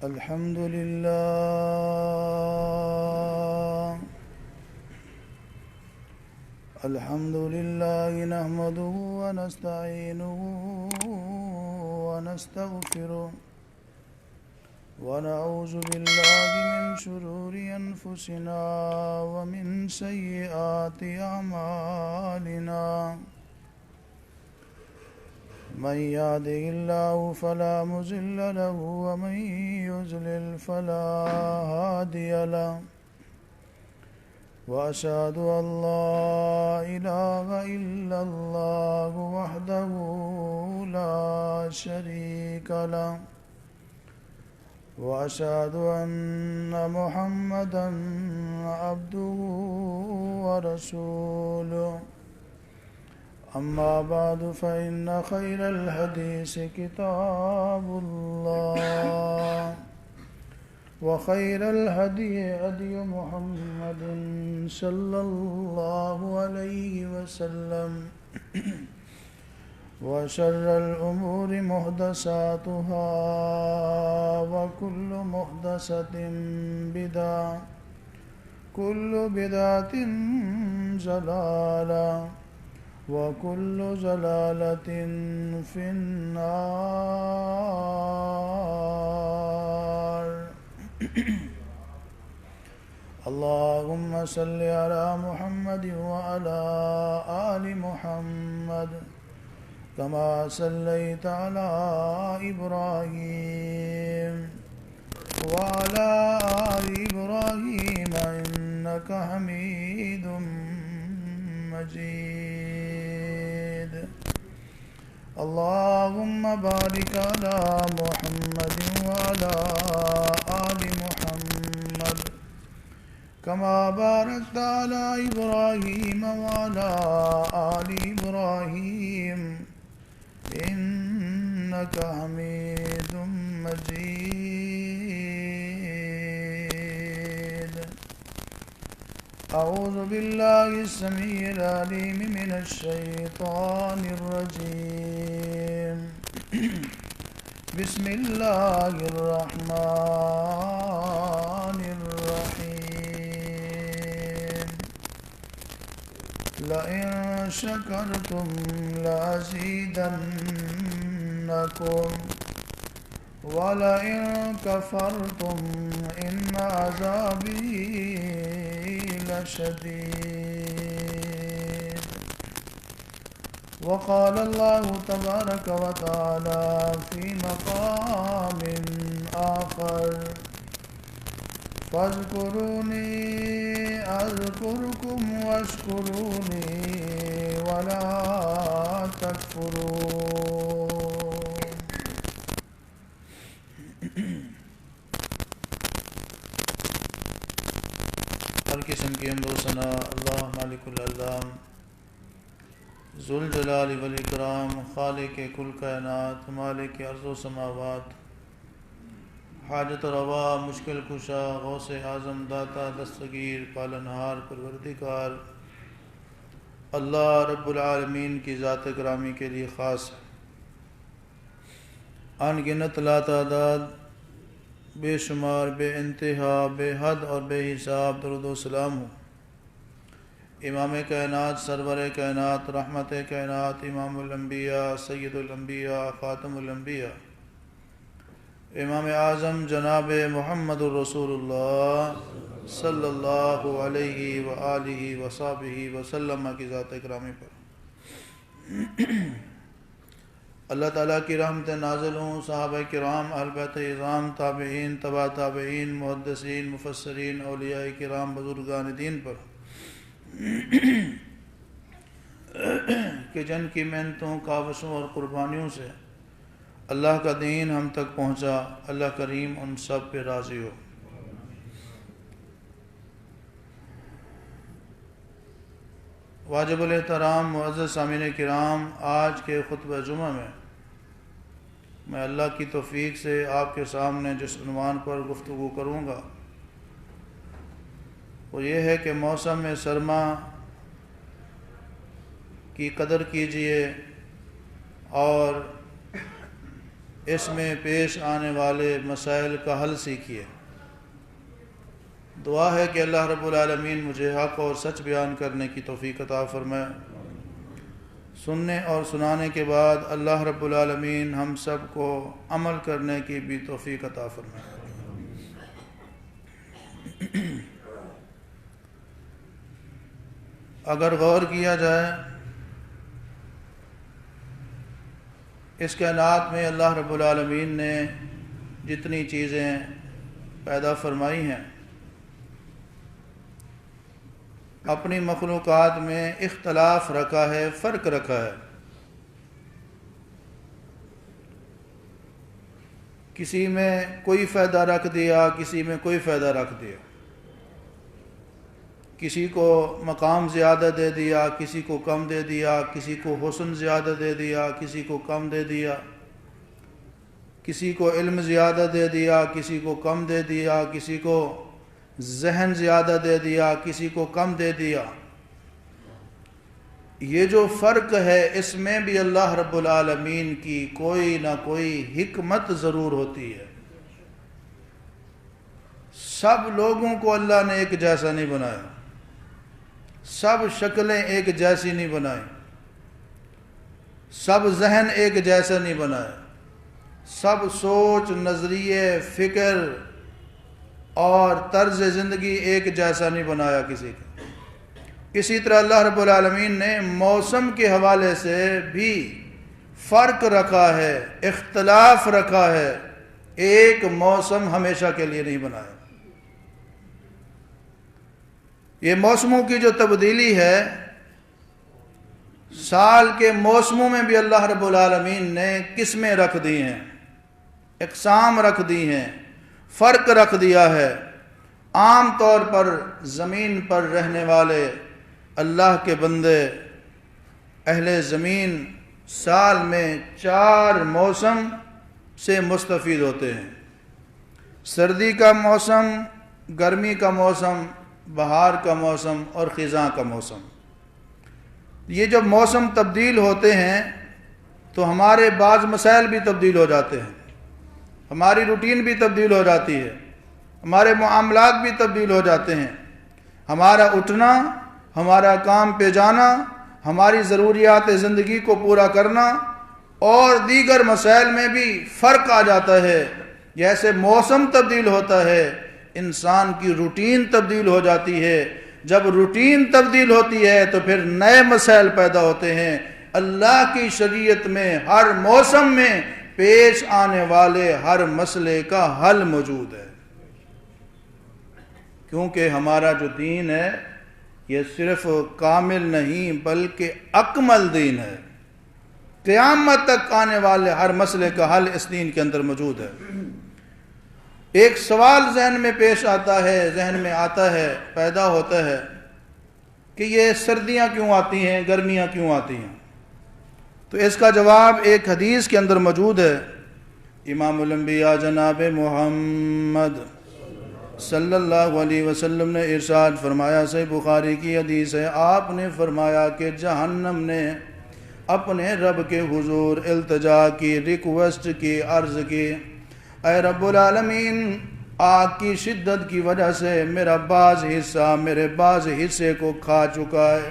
الحمد لله نحمده ونستعينه ونستغفره ونعوذ بالله من شرور أنفسنا ومن سيئات أعمالنا من يهده الله فلا مضل له ومن يضلل فلا هادي له وأشهد أن لا إله إلا الله وحده لا شريك له وأشهد أن محمدا عبده ورسوله أما بعد فإن خير الحديث كتاب الله وخير الهدي هدي محمد صلى الله عليه وسلم وشر الأمور محدثاتها وكل محدثة بدعة كل بدعة ضلالة وكل ضلالة في النار اللهم صل على محمد وعلى آل محمد كما صليت على إبراهيم وعلى آل إبراهيم إنك حميد مجيد اللهم بارك على محمد وعلى آل محمد كما باركت على إبراهيم وعلى آل إبراهيم إنك حميد مجيد أعوذ بالله السميع العليم من الشيطان الرجيم بسم الله الرحمن الرحيم لئن شكرتم لأزيدنكم ولئن كفرتم إن عذابي لشديد وقال الله تبارك وتعالى في مقام آخر فاذكروني أذكركم واشكروني ولا تكفرون ہر قسم کی حمد و ثنا اللہ مالک العالم ذوالجلال والاکرام خالق کل کائنات مالک ارض و سماوات حاجت روا مشکل کشا غوث اعظم داتا دستگیر پالنہار پروردگار اللہ رب العالمین کی ذات گرامی کے لیے خاص ہے۔ ان گنت لا تعداد بے شمار بے انتہا بے حد اور بے حساب درود و سلام ہو امام کائنات سرور کائنات رحمت کائنات امام الانبیاء سید الانبیاء خاتم الانبیاء امام اعظم جناب محمد الرسول اللہ صلی اللہ علیہ وآلہ وصحبہ وسلم کی ذات گرامی پر اللہ تعالیٰ کی رحمت نازل ہوں صحابہ کرام اہل بیت اعظام تابعین تبع تابعین محدثین مفسرین اولیاء کرام بزرگان دین پر کہ جن کی محنتوں کاوشوں اور قربانیوں سے اللہ کا دین ہم تک پہنچا۔ اللہ کریم ان سب پہ راضی ہو۔ واجب الاحترام معزز سامعین کرام، آج کے خطبہ جمعہ میں اللہ کی توفیق سے آپ کے سامنے جس عنوان پر گفتگو کروں گا وہ یہ ہے کہ موسم سرما کی قدر کیجئے اور اس میں پیش آنے والے مسائل کا حل سیکھیے۔ دعا ہے کہ اللہ رب العالمین مجھے حق اور سچ بیان کرنے کی توفیق عطا فرمائے۔ سننے اور سنانے کے بعد اللہ رب العالمین ہم سب کو عمل کرنے کی بھی توفیق عطا فرمائے۔ اگر غور کیا جائے اس کائنات میں اللہ رب العالمین نے جتنی چیزیں پیدا فرمائی ہیں، اپنی مخلوقات میں اختلاف رکھا ہے، فرق رکھا ہے۔ کسی میں کوئی فائدہ رکھ دیا، کسی میں کوئی فائدہ رکھ دیا، کسی کو مقام زیادہ دے دیا، کسی کو کم دے دیا، کسی کو حسن زیادہ دے دیا، کسی کو کم دے دیا، کسی کو علم زیادہ دے دیا، کسی کو کم دے دیا، کسی کو ذہن زیادہ دے دیا، کسی کو کم دے دیا۔ یہ جو فرق ہے اس میں بھی اللہ رب العالمین کی کوئی نہ کوئی حکمت ضرور ہوتی ہے۔ سب لوگوں کو اللہ نے ایک جیسا نہیں بنایا، سب شکلیں ایک جیسی نہیں بنائی، سب ذہن ایک جیسا نہیں بنایا، سب سوچ، نظریے، فکر اور طرز زندگی ایک جیسا نہیں بنایا کسی کا۔ اسی طرح اللہ رب العالمین نے موسم کے حوالے سے بھی فرق رکھا ہے، اختلاف رکھا ہے، ایک موسم ہمیشہ کے لیے نہیں بنایا۔ یہ موسموں کی جو تبدیلی ہے، سال کے موسموں میں بھی اللہ رب العالمین نے قسمیں رکھ دی ہیں، اقسام رکھ دی ہیں، فرق رکھ دیا ہے۔ عام طور پر زمین پر رہنے والے اللہ کے بندے، اہل زمین، سال میں 4 موسم سے مستفید ہوتے ہیں۔ سردی کا موسم، گرمی کا موسم، بہار کا موسم اور خزاں کا موسم۔ یہ جب موسم تبدیل ہوتے ہیں تو ہمارے بعض مسائل بھی تبدیل ہو جاتے ہیں، ہماری روٹین بھی تبدیل ہو جاتی ہے، ہمارے معاملات بھی تبدیل ہو جاتے ہیں، ہمارا اٹھنا، ہمارا کام پہ جانا، ہماری ضروریات زندگی کو پورا کرنا اور دیگر مسائل میں بھی فرق آ جاتا ہے۔ جیسے موسم تبدیل ہوتا ہے، انسان کی روٹین تبدیل ہو جاتی ہے۔ جب روٹین تبدیل ہوتی ہے تو پھر نئے مسائل پیدا ہوتے ہیں۔ اللہ کی شریعت میں ہر موسم میں پیش آنے والے ہر مسئلے کا حل موجود ہے، کیونکہ ہمارا جو دین ہے یہ صرف کامل نہیں بلکہ اکمل دین ہے۔ قیامت تک آنے والے ہر مسئلے کا حل اس دین کے اندر موجود ہے۔ ایک سوال ذہن میں پیش آتا ہے، ذہن میں آتا ہے، پیدا ہوتا ہے کہ یہ سردیاں کیوں آتی ہیں، گرمیاں کیوں آتی ہیں؟ تو اس کا جواب ایک حدیث کے اندر موجود ہے۔ امام الانبیاء جناب محمد صلی اللہ علیہ وسلم نے ارشاد فرمایا، صحیح بخاری کی حدیث ہے، آپ نے فرمایا کہ جہنم نے اپنے رب کے حضور التجا کی، ریکویسٹ کی، عرض کی، اے رب العالمین، آگ کی شدت کی وجہ سے میرا بعض حصہ میرے بعض حصے کو کھا چکا ہے،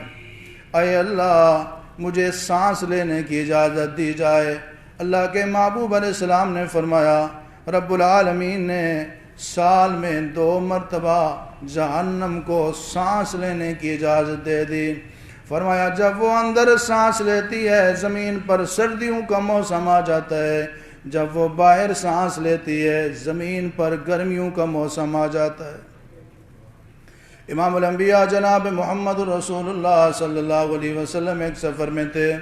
اے اللہ مجھے سانس لینے کی اجازت دی جائے۔ اللہ کے محبوب علیہ السلام نے فرمایا، رب العالمین نے سال میں 2 مرتبہ جہنم کو سانس لینے کی اجازت دے دی۔ فرمایا جب وہ اندر سانس لیتی ہے زمین پر سردیوں کا موسم آ جاتا ہے، جب وہ باہر سانس لیتی ہے زمین پر گرمیوں کا موسم آ جاتا ہے۔ امام الانبیاء جناب محمد رسول اللہ صلی اللہ علیہ وسلم ایک سفر میں تھے۔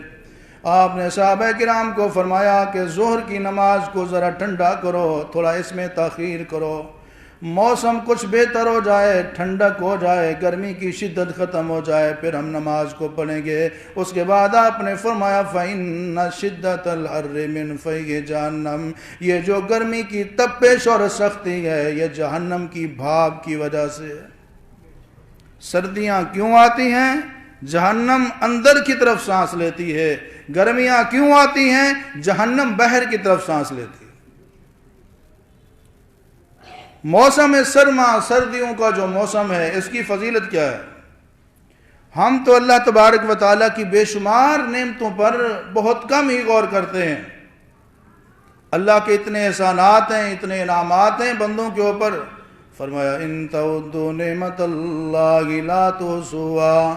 آپ نے صحابہ کرام کو فرمایا کہ ظہر کی نماز کو ذرا ٹھنڈا کرو، تھوڑا اس میں تاخیر کرو، موسم کچھ بہتر ہو جائے، ٹھنڈک ہو جائے، گرمی کی شدت ختم ہو جائے، پھر ہم نماز کو پڑھیں گے۔ اس کے بعد آپ نے فرمایا فَإِنَّ شِدَّةَ الْحَرِّ مِنْ فَيْحِ جَہَنَّمَ، یہ جو گرمی کی تپش اور سختی ہے یہ جہنم کی بھاپ کی وجہ سے ہے۔ سردیاں کیوں آتی ہیں؟ جہنم اندر کی طرف سانس لیتی ہے۔ گرمیاں کیوں آتی ہیں؟ جہنم باہر کی طرف سانس لیتی ہے۔ موسم سرما، سردیوں کا جو موسم ہے، اس کی فضیلت کیا ہے؟ ہم تو اللہ تبارک و تعالیٰ کی بے شمار نعمتوں پر بہت کم ہی غور کرتے ہیں۔ اللہ کے اتنے احسانات ہیں، اتنے انعامات ہیں بندوں کے اوپر۔ فرمایا ان تعدوا نعمت اللہ لا تحصوها،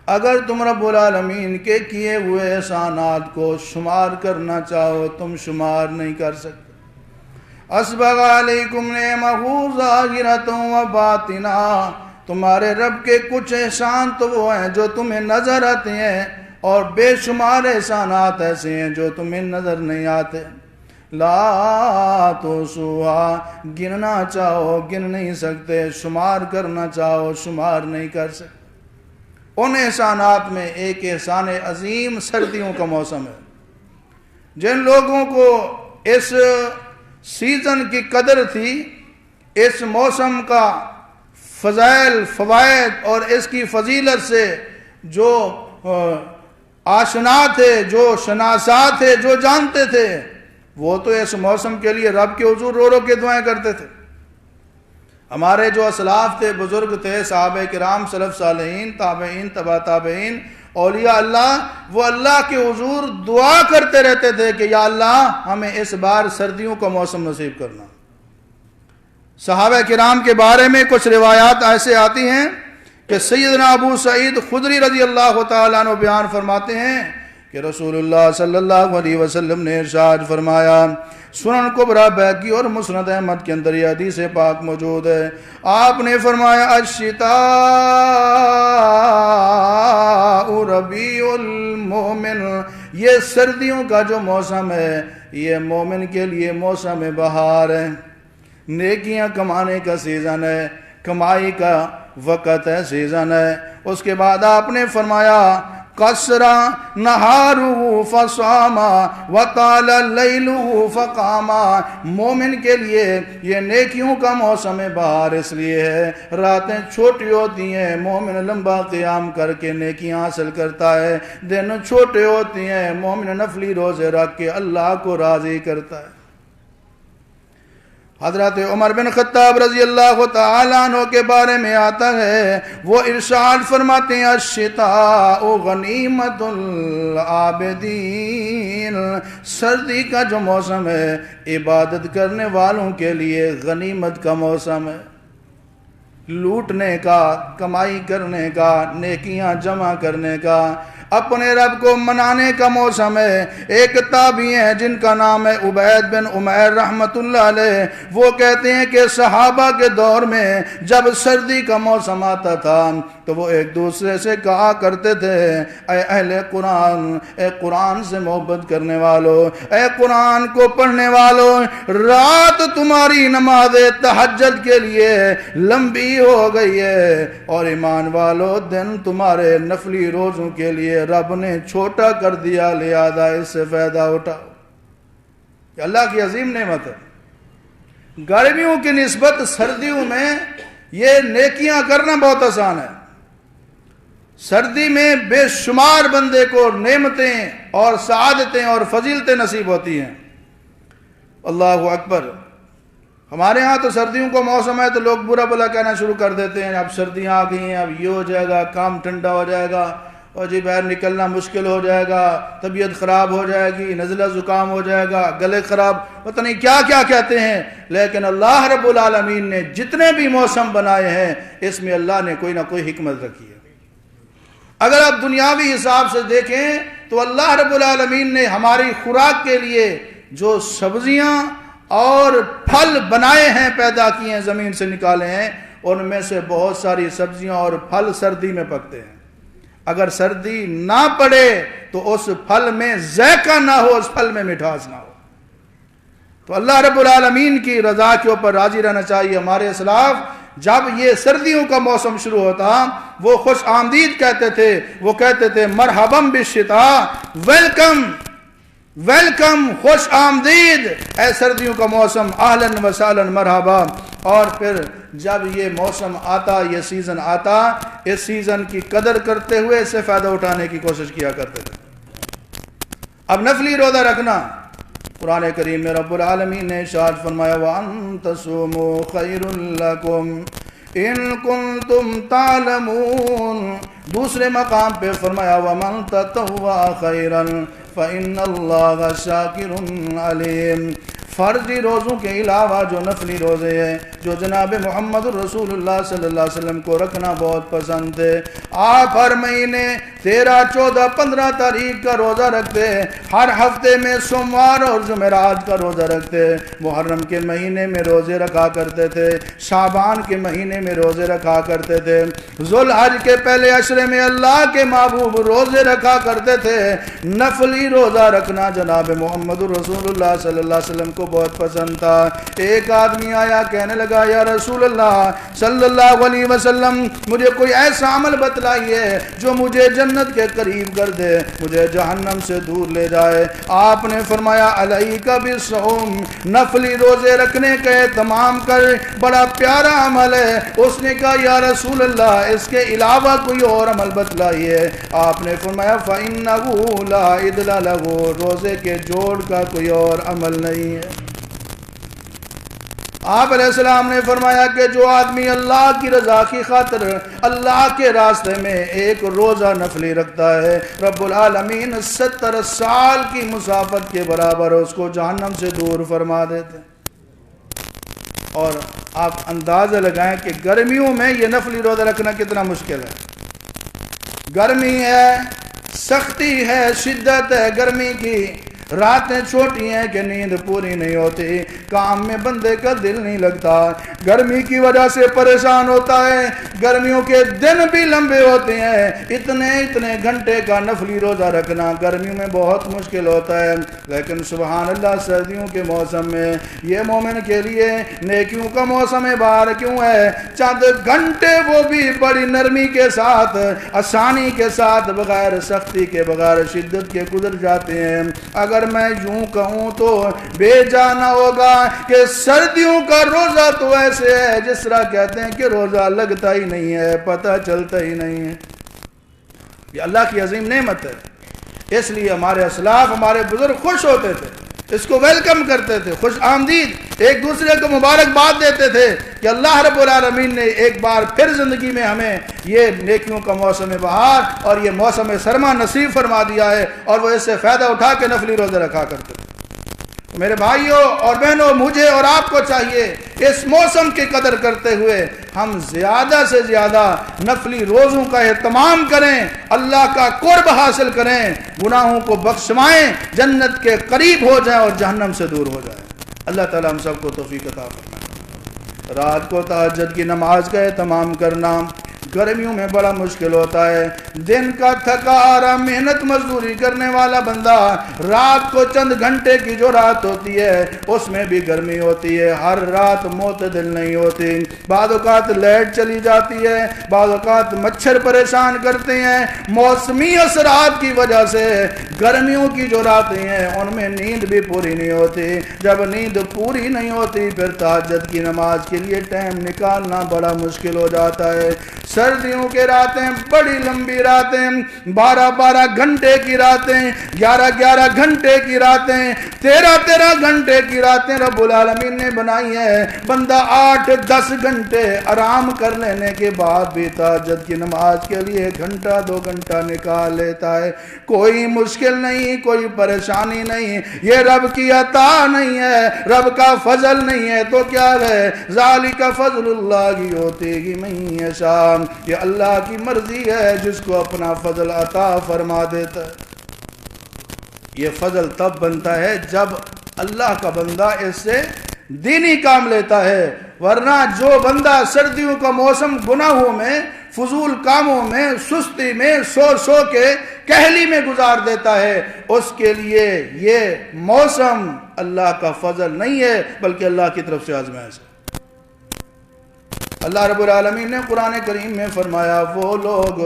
اگر تم رب العالمین کے کیے ہوئے احسانات کو شمار کرنا چاہو تم شمار نہیں کر سکتے۔ اسبغ علیکم نعمہ ظاہرۃ و باطنہ، تمہارے رب کے کچھ احسان تو وہ ہیں جو تمہیں نظر آتے ہیں، اور بے شمار احسانات ایسے ہیں جو تمہیں نظر نہیں آتے۔ لا تحصوها، گننا چاہو گن نہیں سکتے، شمار کرنا چاہو شمار نہیں کر سکتے۔ ان احسانات میں ایک احسان عظیم سردیوں کا موسم ہے۔ جن لوگوں کو اس سیزن کی قدر تھی، اس موسم کا فضائل، فوائد اور اس کی فضیلت سے جو آشنا تھے، جو شناسا تھے، جو جانتے تھے، وہ تو اس موسم کے لیے رب کے حضور رو رو کے دعائیں کرتے تھے۔ ہمارے جو اسلاف تھے، بزرگ تھے، صحابہ کرام، سلف صالحین، تابعین، تبع تابعین، اولیاء اللہ، وہ اللہ کے حضور دعا کرتے رہتے تھے کہ یا اللہ ہمیں اس بار سردیوں کا موسم نصیب کرنا۔ صحابہ کرام کے بارے میں کچھ روایات ایسے آتی ہیں کہ سیدنا ابو سعید خدری رضی اللہ تعالیٰ عنہ بیان فرماتے ہیں کہ رسول اللہ صلی اللہ علیہ وسلم نے ارشاد فرمایا، سنن کبریٰ بیہقی اور مسند احمد کے اندر یہ حدیث پاک موجود ہے، آپ نے فرمایا الشتاء ربیع المومن، یہ سردیوں کا جو موسم ہے یہ مومن کے لیے موسم بہار ہے، نیکیاں کمانے کا سیزن ہے، کمائی کا وقت ہے، سیزن ہے۔ اس کے بعد آپ نے فرمایا قصرا نہارہ فصاما وطال لیلہ فقاما، مومن کے لیے یہ نیکیوں کا موسم بہار اس لیے ہے، راتیں چھوٹی ہوتی ہیں، مومن لمبا قیام کر کے نیکیاں حاصل کرتا ہے، دن چھوٹے ہوتی ہیں، مومن نفلی روزے رکھ کے اللہ کو راضی کرتا ہے۔ حضرت عمر بن خطاب رضی اللہ تعالیٰ عنہ کے بارے میں آتا ہے، وہ ارشاد فرماتے ہیں الشتاء غنیمت العابدین، سردی کا جو موسم ہے عبادت کرنے والوں کے لیے غنیمت کا موسم ہے، لوٹنے کا، کمائی کرنے کا، نیکیاں جمع کرنے کا، اپنے رب کو منانے کا موسم ہے۔ ایک تابعی ہیں جن کا نام ہے عبید بن عمیر رحمت اللہ علیہ، وہ کہتے ہیں کہ صحابہ کے دور میں جب سردی کا موسم آتا تھا تو وہ ایک دوسرے سے کہا کرتے تھے اے اہل قرآن، اے قرآن سے محبت کرنے والوں، اے قرآن کو پڑھنے والوں، رات تمہاری نماز تہجد کے لیے لمبی ہو گئی ہے، اور ایمان والو دن تمہارے نفلی روزوں کے لیے رب نے چھوٹا کر دیا، لہذا اس سے فائدہ اٹھاؤ۔ کہ اللہ کی عظیم نعمت ہے۔ گرمیوں کی نسبت سردیوں میں یہ نیکیاں کرنا بہت آسان ہے۔ سردی میں بے شمار بندے کو نعمتیں اور سعادتیں اور فضیلتیں نصیب ہوتی ہیں۔ اللہ اکبر۔ ہمارے ہاں تو سردیوں کا موسم ہے تو لوگ برا بلا کہنا شروع کر دیتے ہیں، اب سردیاں آ گئی ہیں، اب یہ ہو جائے گا، کام ٹھنڈا ہو جائے گا، اور جی باہر نکلنا مشکل ہو جائے گا، طبیعت خراب ہو جائے گی، نزلہ زکام ہو جائے گا، گلے خراب، پتہ نہیں کیا کیا کہتے ہیں۔ لیکن اللہ رب العالمین نے جتنے بھی موسم بنائے ہیں اس میں اللہ نے کوئی نہ کوئی حکمت رکھی ہے۔ اگر آپ دنیاوی حساب سے دیکھیں تو اللہ رب العالمین نے ہماری خوراک کے لیے جو سبزیاں اور پھل بنائے ہیں، پیدا کیے ہیں، زمین سے نکالے ہیں، ان میں سے بہت ساری سبزیاں اور پھل سردی میں پکتے ہیں۔ اگر سردی نہ پڑے تو اس پھل میں ذائقہ نہ ہو، اس پھل میں مٹھاس نہ ہو۔ تو اللہ رب العالمین کی رضا کے اوپر راضی رہنا چاہیے۔ ہمارے اسلاف جب یہ سردیوں کا موسم شروع ہوتا وہ خوش آمدید کہتے تھے، وہ کہتے تھے مرحبا بالشتاء، ویلکم ویلکم، خوش آمدید اے سردیوں کا موسم، اہلاً و سہلاً مرحبا۔ اور پھر جب یہ موسم آتا، یہ سیزن آتا، اس سیزن کی قدر کرتے ہوئے اس سے فائدہ اٹھانے کی کوشش کیا کرتے تھے۔ اب نفلی روزہ رکھنا قرآن کریم میں رب العالمین نے ارشاد فرمایا وَأَن تَصُومُوا خَيْرٌ لَكُمْ إِن كُنتُمْ تَعْلَمُونَ۔ دوسرے مقام پہ فرمایا وَمَن تَطَوَّعَ خَيْرًا فَإِنَّ اللَّهَ شَاكِرٌ عَلِيمٌ۔ فرضی روزوں کے علاوہ جو نفلی روزے ہیں جو جناب محمد رسول اللہ صلی اللہ علیہ وسلم کو رکھنا بہت پسند تھے، آپ ہر مہینے 13، 14، 15 تاریخ کا روزہ رکھتے، ہر ہفتے میں سوموار اور جمعرات کا روزہ رکھتے، محرم کے مہینے میں روزے رکھا کرتے تھے، شعبان کے مہینے میں روزے رکھا کرتے تھے، ذوالحج کے پہلے عشرے میں اللہ کے محبوب روزے رکھا کرتے تھے۔ نفلی روزہ رکھنا جناب محمد رسول اللہ صلی اللہ علیہ وسلم کو بہت پسند تھا۔ ایک آدمی آیا کہنے لگا یا رسول اللہ صلی اللہ علیہ وسلم مجھے کوئی ایسا عمل بتلائیے جو مجھے جنت کے قریب کر دے، مجھے جہنم سے دور لے جائے۔ آپ نے فرمایا علیک بالصوم، نفلی روزے رکھنے کے تمام کر، بڑا پیارا عمل ہے۔ اس نے کہا یا رسول اللہ اس کے علاوہ کوئی اور عمل بتلائیے۔ آپ نے فرمایا فإنہ لا عدل لہ، روزے کے جوڑ کا کوئی اور عمل نہیں ہے۔ آپ علیہ السلام نے فرمایا کہ جو آدمی اللہ کی رضا کی خاطر اللہ کے راستے میں ایک روزہ نفلی رکھتا ہے، رب العالمین 70 سال کی مسافت کے برابر اس کو جہنم سے دور فرما دیتے ہیں۔ اور آپ اندازہ لگائیں کہ گرمیوں میں یہ نفلی روزہ رکھنا کتنا مشکل ہے۔ گرمی ہے، سختی ہے، شدت ہے گرمی کی، راتیں چھوٹی ہیں کہ نیند پوری نہیں ہوتی، کام میں بندے کا دل نہیں لگتا، گرمی کی وجہ سے پریشان ہوتا ہے، گرمیوں کے دن بھی لمبے ہوتے ہیں، اتنے گھنٹے کا نفلی روزہ رکھنا گرمیوں میں بہت مشکل ہوتا ہے۔ لیکن سبحان اللہ سردیوں کے موسم میں یہ مومن کے لیے نیکیوں کا موسم بہار کیوں ہے، چند گھنٹے وہ بھی بڑی نرمی کے ساتھ، آسانی کے ساتھ، بغیر سختی کے، بغیر شدت کے گزر جاتے ہیں۔ اگر میں یوں کہوں تو بے جانا ہوگا کہ سردیوں کا روزہ تو ایسے ہے جس طرح کہتے ہیں کہ روزہ لگتا ہی نہیں ہے، پتہ چلتا ہی نہیں ہے۔ یہ اللہ کی عظیم نعمت ہے، اس لیے ہمارے اسلاف، ہمارے بزرگ خوش ہوتے تھے، اس کو ویلکم کرتے تھے، خوش آمدید، ایک دوسرے کو مبارکباد دیتے تھے کہ اللہ رب العالمین نے ایک بار پھر زندگی میں ہمیں یہ نیکیوں کا موسم بہار اور یہ موسم سرما نصیب فرما دیا ہے، اور وہ اس سے فائدہ اٹھا کے نفلی روزے رکھا کرتے تھے۔ میرے بھائیوں اور بہنوں، مجھے اور آپ کو چاہیے اس موسم کی قدر کرتے ہوئے ہم زیادہ سے زیادہ نفلی روزوں کا اہتمام کریں، اللہ کا قرب حاصل کریں، گناہوں کو بخشوائیں، جنت کے قریب ہو جائیں اور جہنم سے دور ہو جائیں۔ اللہ تعالیٰ ہم سب کو توفیق عطا فرمائے۔ رات کو تہجد کی نماز کا اہتمام کرنا گرمیوں میں بڑا مشکل ہوتا ہے۔ دن کا تھکا آرا محنت مزدوری کرنے والا بندہ رات کو چند گھنٹے کی جو رات ہوتی ہے اس میں بھی گرمی ہوتی ہے، ہر رات معتدل نہیں ہوتی، بعض اوقات لائٹ چلی جاتی ہے، بعض اوقات مچھر پریشان کرتے ہیں، موسمی اثرات کی وجہ سے گرمیوں کی جو راتیں ہیں ان میں نیند بھی پوری نہیں ہوتی۔ جب نیند پوری نہیں ہوتی پھر تہجد کی نماز کے لیے ٹائم نکالنا بڑا مشکل ہو جاتا ہے۔ سردیوں کے راتیں بڑی لمبی راتیں، 12 گھنٹے کی راتیں، 11 گھنٹے کی راتیں، 13 گھنٹے کی راتیں رب العالمین نے بنائی ہیں۔ بندہ 8-10 گھنٹے آرام کر لینے کے بعد بھی تہجد کی نماز کے لیے 1 گھنٹہ 2 گھنٹہ نکال لیتا ہے۔ کوئی مشکل نہیں، کوئی پریشانی نہیں، یہ رب کی عطا نہیں ہے، رب کا فضل نہیں ہے تو کیا ہے؟ ذالک فضل اللہ یؤتیہ من یشاء، یہ اللہ کی مرضی ہے جس کو اپنا فضل عطا فرما دیتا ہے۔ یہ فضل تب بنتا ہے جب اللہ کا بندہ اس سے دینی کام لیتا ہے، ورنہ جو بندہ سردیوں کا موسم گناہوں میں، فضول کاموں میں، سستی میں، سو کے کہلی میں گزار دیتا ہے، اس کے لیے یہ موسم اللہ کا فضل نہیں ہے بلکہ اللہ کی طرف سے آزمائش ہے۔ اللہ رب العالمین نے قرآن کریم میں فرمایا وہ لوگ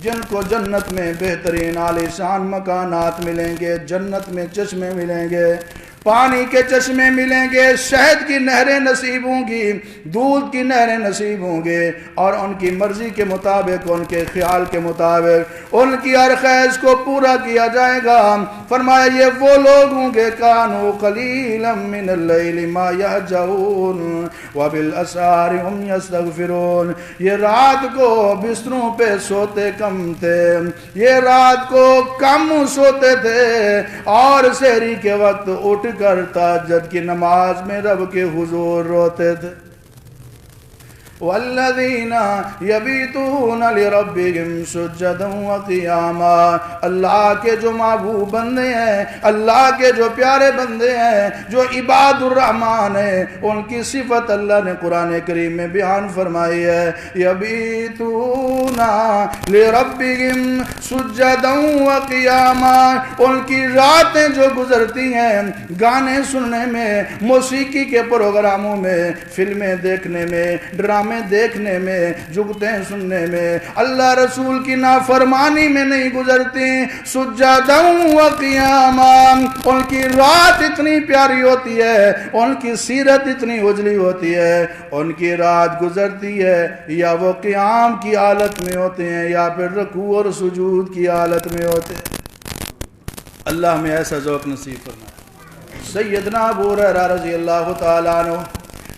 جن کو جنت میں بہترین عالی شان مکانات ملیں گے، جنت میں چشمے ملیں گے، پانی کے چشمے ملیں گے، شہد کی نہریں نصیب ہوں گی، دودھ کی نہریں نصیب ہوں گے، اور ان کی مرضی کے مطابق، ان کے خیال کے مطابق ان کی ہر خواہش کو پورا کیا جائے گا۔ فرمایا یہ وہ لوگ ہوں گے کانوا قلیلا من اللیل ما یہجعون وبالاسحار ہم یستغفرون، یہ رات کو بستروں پہ سوتے کم تھے، یہ رات کو کم سوتے تھے، اور سحری کے وقت اٹھ کر تہجد کی نماز میں رب کے حضور روتے تھے۔ والذین یبیتون لربہم سجدا وقیاما، اللہ کے جو محبوب بندے ہیں، اللہ کے جو پیارے بندے ہیں، جو عباد الرحمن ہیں، ان کی صفت اللہ نے قرآن کریم میں بیان فرمائی ہے۔ یبیتون لربہم سجدا وقیاما، ان کی راتیں جو گزرتی ہیں گانے سننے میں، موسیقی کے پروگراموں میں، فلمیں دیکھنے میں، ڈرامے دیکھنے میں، جگتیں سننے میں، اللہ رسول کی نافرمانی میں نہیں گزرتی۔ سجدا و قیاما، ان کی رات اتنی پیاری ہوتی ہے، ان کی سیرت اتنی اجلی ہوتی ہے، ان کی رات گزرتی ہے یا وہ قیام کی حالت میں ہوتے ہیں یا پھر رکوع اور سجود کی حالت میں ہوتے ہیں۔ اللہ میں ایسا ذوق نصیب فرمائے۔ سیدنا ابو ہریرہ رضی اللہ تعالیٰ عنہ،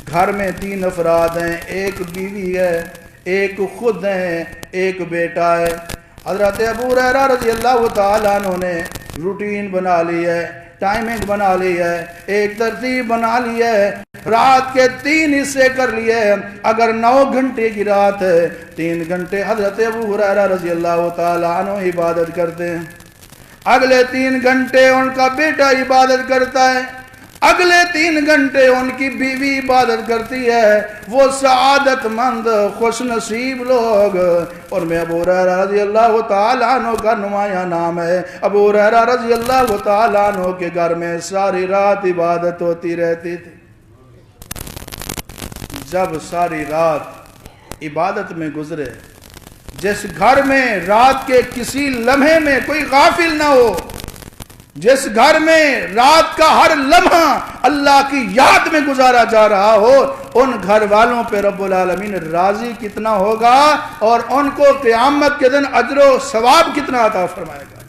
گھر میں 3 افراد ہیں، ایک بیوی ہے، ایک خود ہیں، ایک بیٹا ہے۔ حضرت ابو ہریرہ رضی اللہ تعالیٰ عنہ نے روٹین بنا لی ہے، ٹائمنگ بنا لی ہے، ایک ترتیب بنا لی ہے، رات کے 3 حصے کر لیے۔ اگر 9 گھنٹے کی رات ہے، 3 گھنٹے حضرت ابو ہریرہ رضی اللہ تعالیٰ عنہ عبادت کرتے ہیں، اگلے 3 گھنٹے ان کا بیٹا عبادت کرتا ہے، اگلے 3 گھنٹے ان کی بیوی عبادت کرتی ہے۔ وہ سعادت مند خوش نصیب لوگ، اور میں ابو ہریرہ رضی اللہ تعالیٰ عنہ کا نمایاں نام ہے۔ ابو ہریرہ رضی اللہ تعالیٰ عنہ کے گھر میں ساری رات عبادت ہوتی رہتی تھی۔ جب ساری رات عبادت میں گزرے، جس گھر میں رات کے کسی لمحے میں کوئی غافل نہ ہو، جس گھر میں رات کا ہر لمحہ اللہ کی یاد میں گزارا جا رہا ہو، ان گھر والوں پہ رب العالمین راضی کتنا ہوگا اور ان کو قیامت کے دن اجر و ثواب کتنا عطا فرمائے گا۔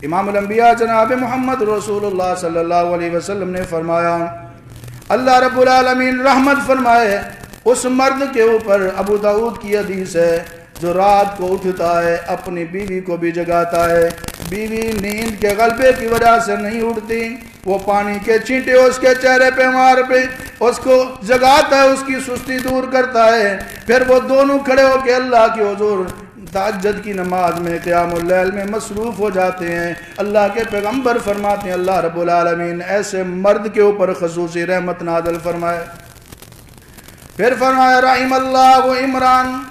امام الانبیاء جناب محمد رسول اللہ صلی اللہ علیہ وسلم نے فرمایا، اللہ رب العالمین رحمت فرمائے اس مرد کے اوپر، ابو داؤد کی حدیث ہے، جو رات کو اٹھتا ہے اپنی بیوی کو بھی جگاتا ہے، بیوی نیند کے غلبے کی وجہ سے نہیں اٹھتی، وہ پانی کے چھینٹے اس کے چہرے پہ مار پہ اس کو جگاتا ہے، اس کی سستی دور کرتا ہے، پھر وہ دونوں کھڑے ہو کے اللہ کے حضور تہجد کی نماز میں، قیام اللیل میں مصروف ہو جاتے ہیں۔ اللہ کے پیغمبر فرماتے ہیں اللہ رب العالمین ایسے مرد کے اوپر خصوصی رحمت نازل فرمائے۔ پھر فرمایا رحم اللہ و عمران،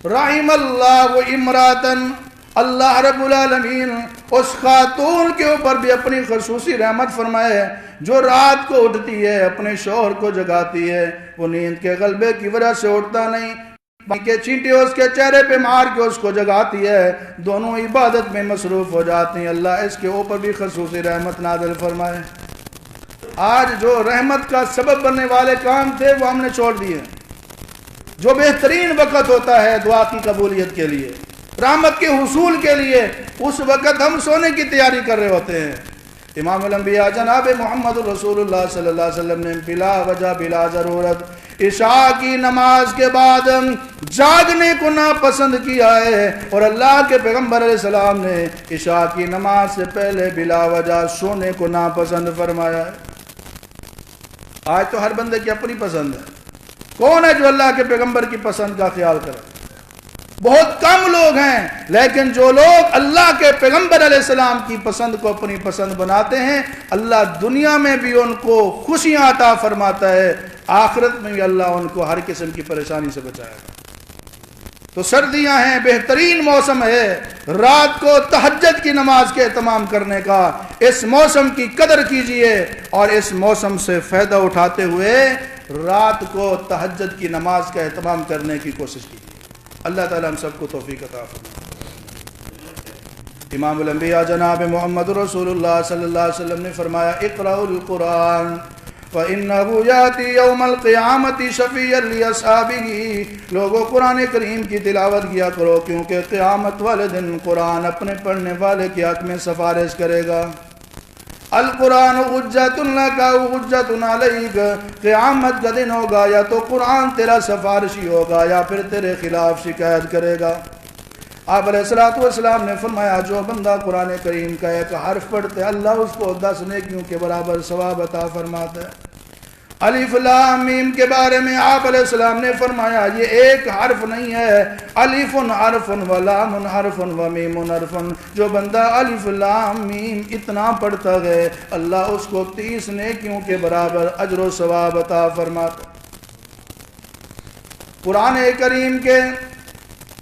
رحم اللہ و امراتن، اللہ رب العالمین اس خاتون کے اوپر بھی اپنی خصوصی رحمت فرمائے جو رات کو اٹھتی ہے، اپنے شوہر کو جگاتی ہے، وہ نیند کے غلبے کی وجہ سے اٹھتا نہیں، کے چینٹے اس کے چہرے پہ مار کے اس کو جگاتی ہے، دونوں عبادت میں مصروف ہو جاتے ہیں، اللہ اس کے اوپر بھی خصوصی رحمت نازل فرمائے۔ آج جو رحمت کا سبب بننے والے کام تھے وہ ہم نے چھوڑ دیے۔ جو بہترین وقت ہوتا ہے دعا کی قبولیت کے لیے، رحمت کے حصول کے لیے، اس وقت ہم سونے کی تیاری کر رہے ہوتے ہیں۔ امام الانبیاء جناب محمد رسول اللہ صلی اللہ علیہ وسلم نے بلا وجہ بلا ضرورت عشاء کی نماز کے بعد جاگنے کو ناپسند کیا ہے، اور اللہ کے پیغمبر علیہ السلام نے عشاء کی نماز سے پہلے بلا وجہ سونے کو ناپسند فرمایا ہے۔ آج تو ہر بندے کی اپنی پسند ہے، کون ہے جو اللہ کے پیغمبر کی پسند کا خیال کرے؟ بہت کم لوگ ہیں، لیکن جو لوگ اللہ کے پیغمبر علیہ السلام کی پسند کو اپنی پسند بناتے ہیں، اللہ دنیا میں بھی ان کو خوشیاں عطا فرماتا ہے، آخرت میں بھی اللہ ان کو ہر قسم کی پریشانی سے بچائے گا۔ تو سردیاں ہیں، بہترین موسم ہے رات کو تہجد کی نماز کے اہتمام کرنے کا۔ اس موسم کی قدر کیجئے اور اس موسم سے فائدہ اٹھاتے ہوئے رات کو تہجد کی نماز کا اہتمام کرنے کی کوشش کیجئے۔ اللہ تعالی ہم سب کو توفیق عطا فرمائے۔ امام الانبیاء جناب محمد رسول اللہ صلی اللہ علیہ وسلم نے فرمایا اقرأوا القرآن فَإِنَّهُ يَأْتِي يَوْمَ الْقِيَامَةِ شَفِيعًا لِأَصْحَابِهِ لوگوں قرآن کریم کی تلاوت کیا کرو کیونکہ قیامت والے دن قرآن اپنے پڑھنے والے کی حق میں سفارش کرے گا۔ القرآن حجت لک و حجت علیک، قیامت کا دن ہوگا یا تو قرآن تیرا سفارشی ہوگا یا پھر تیرے خلاف شکایت کرے گا۔ آپ علیہ السلام نے فرمایا جو بندہ قرآن کریم کا ایک حرف پڑھتے اللہ اس کو 10 نیکیوں کے برابر ثواب عطا فرماتا ہے۔ الف لام میم کے بارے میں آپ علیہ السلام نے فرمایا یہ ایک حرف نہیں ہے، الف حرف و لام حرف و میم حرف، جو بندہ الف لام میم اتنا پڑھتا ہے اللہ اس کو 30 نیکیوں کے برابر اجر و ثواب عطا فرماتا۔ قرآن کریم کے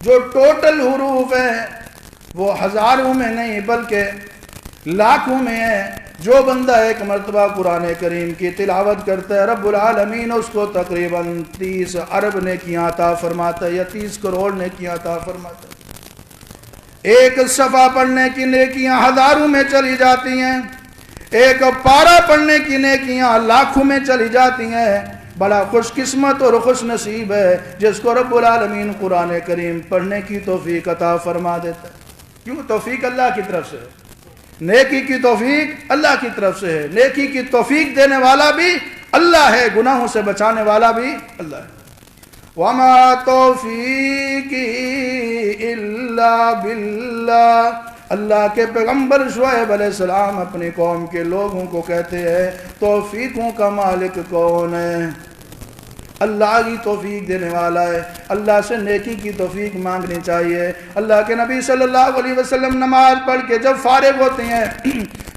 جو ٹوٹل حروف ہیں وہ ہزاروں میں نہیں بلکہ لاکھوں میں ہے۔ جو بندہ ایک مرتبہ قرآن کریم کی تلاوت کرتا ہے رب العالمین اس کو تقریباً 30 ارب نیکیاں عطا فرماتا ہے یا 30 کروڑ نیکیاں عطا فرماتا ہے۔ ایک صفحہ پڑھنے کی نیکیاں ہزاروں میں چلی جاتی ہیں، ایک پارہ پڑھنے کی نیکیاں لاکھوں میں چلی جاتی ہیں۔ بڑا خوش قسمت اور خوش نصیب ہے جس کو رب العالمین قرآن کریم پڑھنے کی توفیق عطا فرما دیتا ہے۔ کیوں؟ توفیق اللہ کی طرف سے ہے، نیکی کی توفیق اللہ کی طرف سے ہے، نیکی کی توفیق دینے والا بھی اللہ ہے، گناہوں سے بچانے والا بھی اللہ ہے۔ وَمَا تَوْفِيقِي إِلَّا بِاللَّهِ، اللہ کے پیغمبر شعیب علیہ السلام اپنی قوم کے لوگوں کو کہتے ہیں توفیقوں کا مالک کون ہے؟ اللہ کی توفیق دینے والا ہے۔ اللہ سے نیکی کی توفیق مانگنی چاہیے۔ اللہ کے نبی صلی اللہ علیہ وسلم نماز پڑھ کے جب فارغ ہوتے ہیں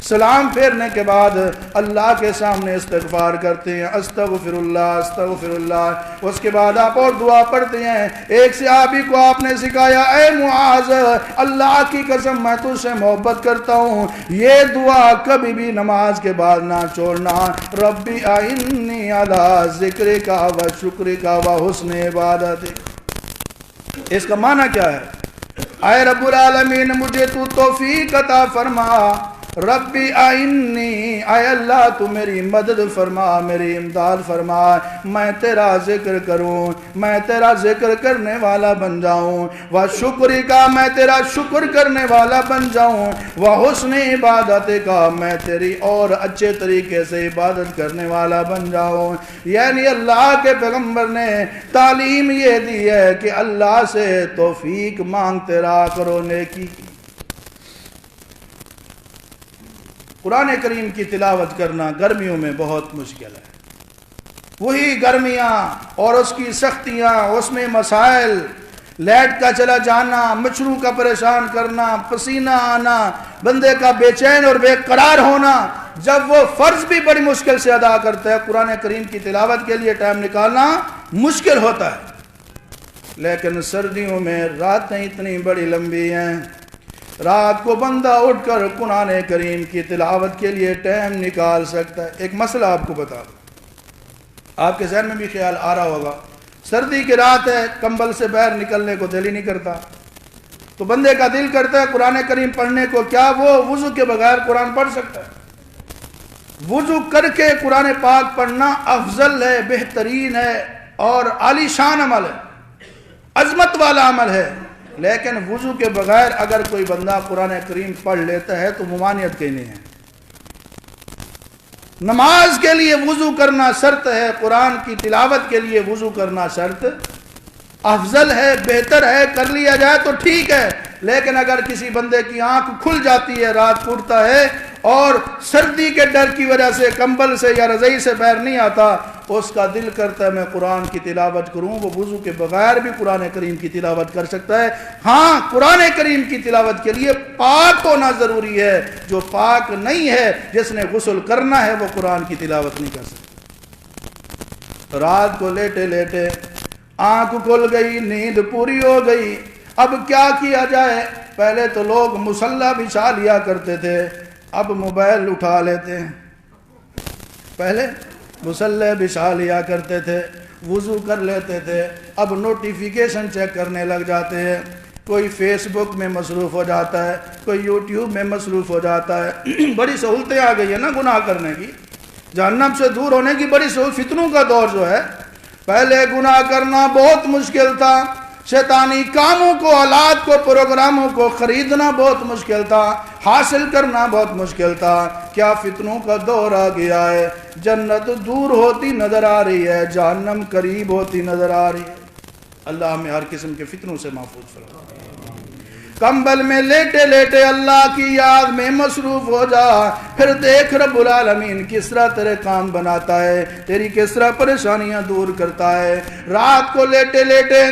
سلام پھیرنے کے بعد اللہ کے سامنے استغفار کرتے ہیں، استغفر اللہ استغفر اللہ۔ اس کے بعد آپ اور دعا پڑھتے ہیں۔ ایک صحابی کو آپ نے سکھایا اے معاذ اللہ کی قسم میں تجھ سے محبت کرتا ہوں، یہ دعا کبھی بھی نماز کے بعد نہ چھوڑنا، ربی اعنی علی ذکرک و شکرک و حسن عبادتک۔ اس کا معنی کیا ہے؟ اے رب العالمین مجھے تو توفیق عطا فرما، ربی آئینی، اے اللہ تو میری مدد فرما، میری امداد فرما، میں تیرا ذکر کروں، میں تیرا ذکر کرنے والا بن جاؤں، و شکری کا میں تیرا شکر کرنے والا بن جاؤں، و حسن عبادت کا میں تیری اور اچھے طریقے سے عبادت کرنے والا بن جاؤں۔ یعنی اللہ کے پیغمبر نے تعلیم یہ دی ہے کہ اللہ سے توفیق مانگتے رہا کرو نیکی کی۔ قرآن کریم کی تلاوت کرنا گرمیوں میں بہت مشکل ہے، وہی گرمیاں اور اس کی سختیاں، اس میں مسائل، لائٹ کا چلا جانا، مچھروں کا پریشان کرنا، پسینہ آنا، بندے کا بے چین اور بے قرار ہونا، جب وہ فرض بھی بڑی مشکل سے ادا کرتا ہے قرآن کریم کی تلاوت کے لیے ٹائم نکالنا مشکل ہوتا ہے۔ لیکن سردیوں میں راتیں اتنی بڑی لمبی ہیں، رات کو بندہ اٹھ کر قرآن کریم کی تلاوت کے لیے ٹائم نکال سکتا ہے۔ ایک مسئلہ آپ کو بتا دوں، آپ کے ذہن میں بھی خیال آ رہا ہوگا، سردی کی رات ہے، کمبل سے باہر نکلنے کو دل ہی نہیں کرتا، تو بندے کا دل کرتا ہے قرآن کریم پڑھنے کو، کیا وہ وضو کے بغیر قرآن پڑھ سکتا ہے؟ وضو کر کے قرآن پاک پڑھنا افضل ہے، بہترین ہے اور عالی شان عمل ہے، عظمت والا عمل ہے۔ لیکن وضو کے بغیر اگر کوئی بندہ قرآن کریم پڑھ لیتا ہے تو ممانعت کہیں نہیں ہے۔ نماز کے لیے وضو کرنا شرط ہے، قرآن کی تلاوت کے لیے وضو کرنا شرط افضل ہے، بہتر ہے، کر لیا جائے تو ٹھیک ہے۔ لیکن اگر کسی بندے کی آنکھ کھل جاتی ہے، رات کو اٹھتا ہے اور سردی کے ڈر کی وجہ سے کمبل سے یا رضائی سے باہر نہیں آتا، اس کا دل کرتا ہے میں قرآن کی تلاوت کروں، وہ وضو کے بغیر بھی قرآن کریم کی تلاوت کر سکتا ہے۔ ہاں، قرآن کریم کی تلاوت کے لیے پاک ہونا ضروری ہے، جو پاک نہیں ہے، جس نے غسل کرنا ہے، وہ قرآن کی تلاوت نہیں کر سکتا۔ رات کو لیٹے لیٹے آنکھ کھل گئی، نیند پوری ہو گئی، اب کیا کیا جائے؟ پہلے تو لوگ مصلی بچھا لیا کرتے تھے، اب موبائل اٹھا لیتے ہیں۔ پہلے مصلی بچھا لیا کرتے تھے، وضو کر لیتے تھے، اب نوٹیفیکیشن چیک کرنے لگ جاتے ہیں، کوئی فیس بک میں مصروف ہو جاتا ہے، کوئی یوٹیوب میں مصروف ہو جاتا ہے۔ بڑی سہولتیں آ گئی ہیں نا گناہ کرنے کی، جہنم سے دور ہونے کی بڑی سہولت۔ فتنوں کا دور جو ہے، پہلے گناہ کرنا بہت مشکل تھا، شیطانی کاموں کو، آلات کو، پروگراموں کو خریدنا بہت مشکل تھا، حاصل کرنا بہت مشکل تھا۔ کیا فتنوں کا دور آ گیا ہے، جنت دور ہوتی نظر آ رہی ہے، جہنم قریب ہوتی نظر آ رہی ہے۔ اللہ ہمیں ہر قسم کے فتنوں سے محفوظ فرمائے۔ کمبل میں لیٹے لیٹے اللہ کی یاد میں مصروف ہو جا، پھر دیکھ رب العالمین کس طرح تیرے کام بناتا ہے، تیری کس طرح پریشانیاں دور کرتا ہے۔ رات کو لیٹے لیٹے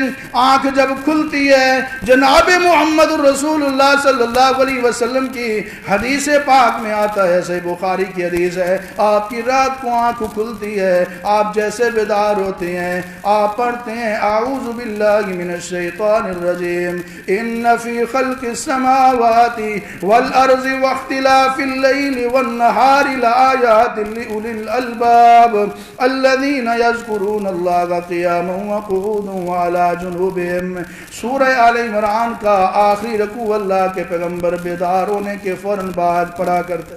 آنکھ جب کھلتی ہے، جناب محمد رسول اللہ صلی اللہ علیہ وسلم کی حدیث پاک میں آتا ہے، صحیح بخاری کی حدیث ہے، آپ کی رات کو آنکھ کھلتی ہے، آپ جیسے بیدار ہوتے ہیں، آپ پڑھتے ہیں اعوذ باللہ من الشیطان الرجیم، ان فی خلق السماوات والارض واختلاف اللیل والنہار لآیات لأولی الالباب الذین یذکرون اللہ قیاما وقعودا وعلی جنوبہم۔ سورہ آل عمران کا آخری رکوع اللہ کے پیغمبر بیدار ہونے کے فوراً بعد پڑھا کرتے۔